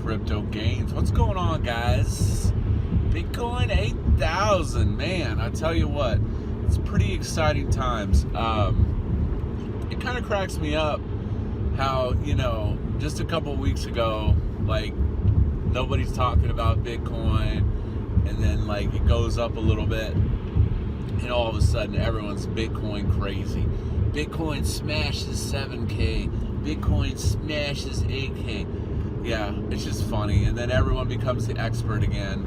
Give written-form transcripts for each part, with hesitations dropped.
crypto gains. What's going on, guys? Bitcoin 8,000, man. I tell you what, it's pretty exciting times. It kind of cracks me up how, just a couple weeks ago, like, nobody's talking about Bitcoin, and then like it goes up a little bit, and all of a sudden everyone's Bitcoin crazy. Bitcoin smashes 7K. Bitcoin smashes 8K. Yeah, it's just funny. And then everyone becomes the expert again.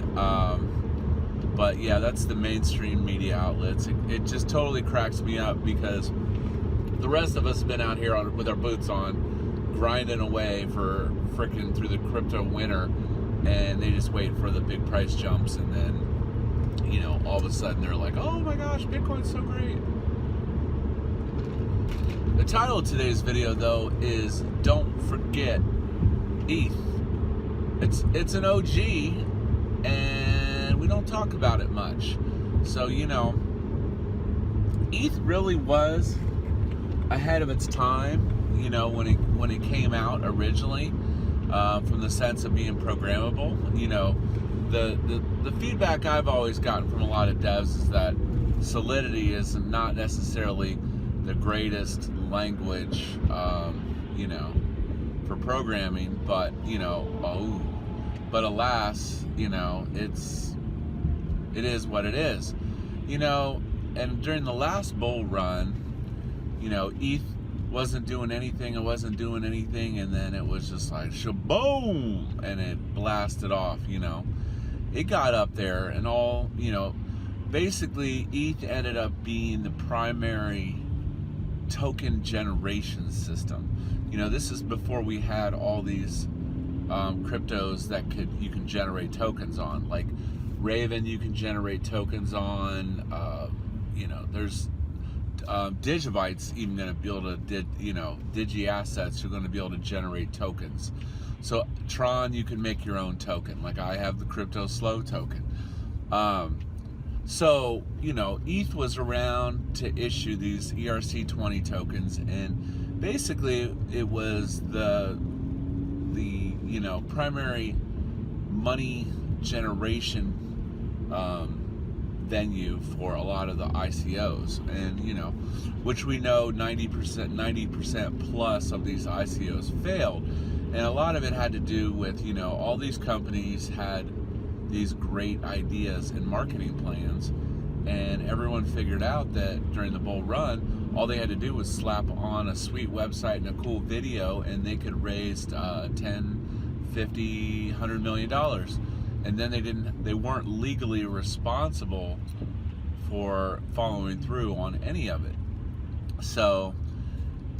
But yeah, that's the mainstream media outlets. It just totally cracks me up because the rest of us have been out here with our boots on, grinding away for freaking through the crypto winter, and they just wait for the big price jumps, and then, all of a sudden they're like, oh my gosh, Bitcoin's so great. The title of today's video, though, is Don't Forget ETH. It's an OG, and we don't talk about it much. So, ETH really was ahead of its time, when it came out originally, from the sense of being programmable. The feedback I've always gotten from a lot of devs is that Solidity is not necessarily the greatest language, for programming, but but alas, it is what it is, and during the last bull run, ETH wasn't doing anything, and then it was just like shaboom, and it blasted off. It got up there, and all, basically ETH ended up being the primary token generation system. This is before we had all these cryptos that you can generate tokens on, like Raven. You can generate tokens on. There's Digibyte's even going to be able to Digi Assets are going to be able to generate tokens. So Tron, you can make your own token. Like I have the CryptoSLO token. So ETH was around to issue these ERC20 tokens, and basically it was the primary money generation venue for a lot of the ICOs, and which we know 90% plus of these ICOs failed, and a lot of it had to do with all these companies had these great ideas and marketing plans, and everyone figured out that during the bull run all they had to do was slap on a sweet website and a cool video, and they could raise 10, 50, $100 million. And then they weren't legally responsible for following through on any of it. So,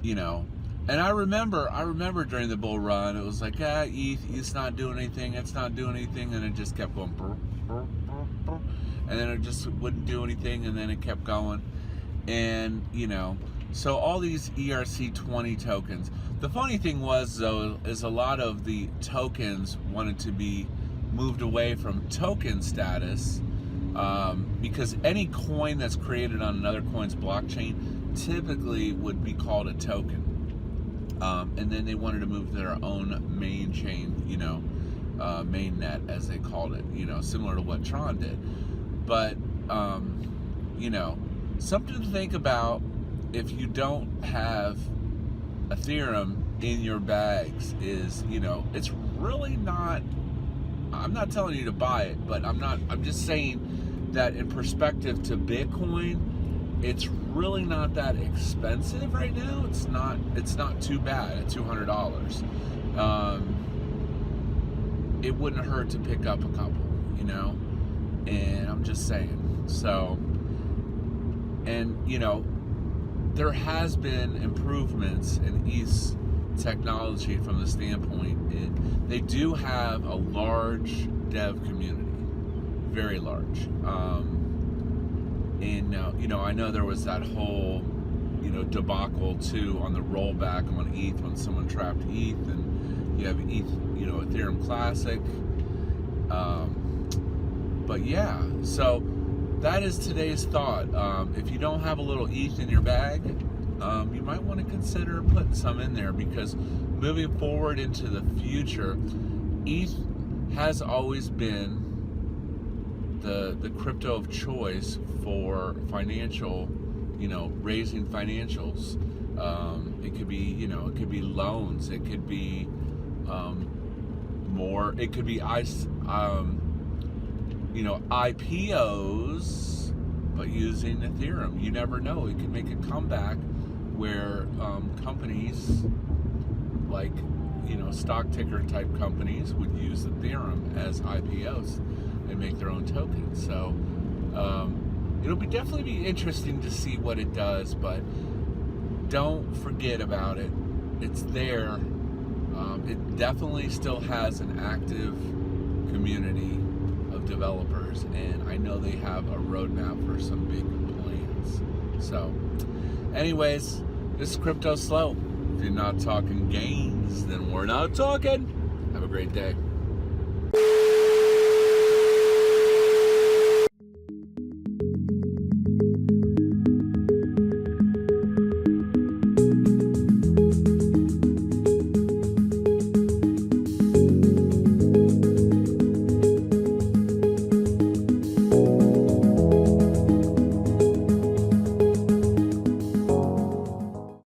and I remember during the bull run, it was like, ETH's not doing anything, it's not doing anything, and it just kept going, brr, brr, brr, brr, and then it just wouldn't do anything, and then it kept going, and so all these ERC20 tokens. The funny thing was, though, is a lot of the tokens wanted to be moved away from token status, because any coin that's created on another coin's blockchain typically would be called a token, and then they wanted to move to their own main chain, main net, as they called it, similar to what Tron did. But something to think about if you don't have Ethereum in your bags is, it's really not, I'm not telling you to buy it, but I'm just saying that in perspective to Bitcoin, it's really not that expensive right now. It's not too bad at $200. It wouldn't hurt to pick up a couple, and I'm just saying. So, and there has been improvements in ETH's technology from the standpoint, they do have a large dev community, very large, and I know there was that whole debacle too on the rollback on ETH when someone trapped ETH, and you have ETH, Ethereum Classic, but yeah, so that is today's thought. If you don't have a little ETH in your bag, you might want to consider putting some in there, because moving forward into the future, ETH has always been the crypto of choice for financial, raising financials. It could be, it could be loans. It could be it could be IPOs, but using Ethereum. You never know. It could make a comeback where companies like, stock ticker type companies would use Ethereum as IPOs and make their own tokens. So it'll definitely be interesting to see what it does, but don't forget about it. It's there. It definitely still has an active community of developers, and I know they have a roadmap for some big plans. So anyways, this is CryptoSLO. If you're not talking gains, then we're not talking. Have a great day.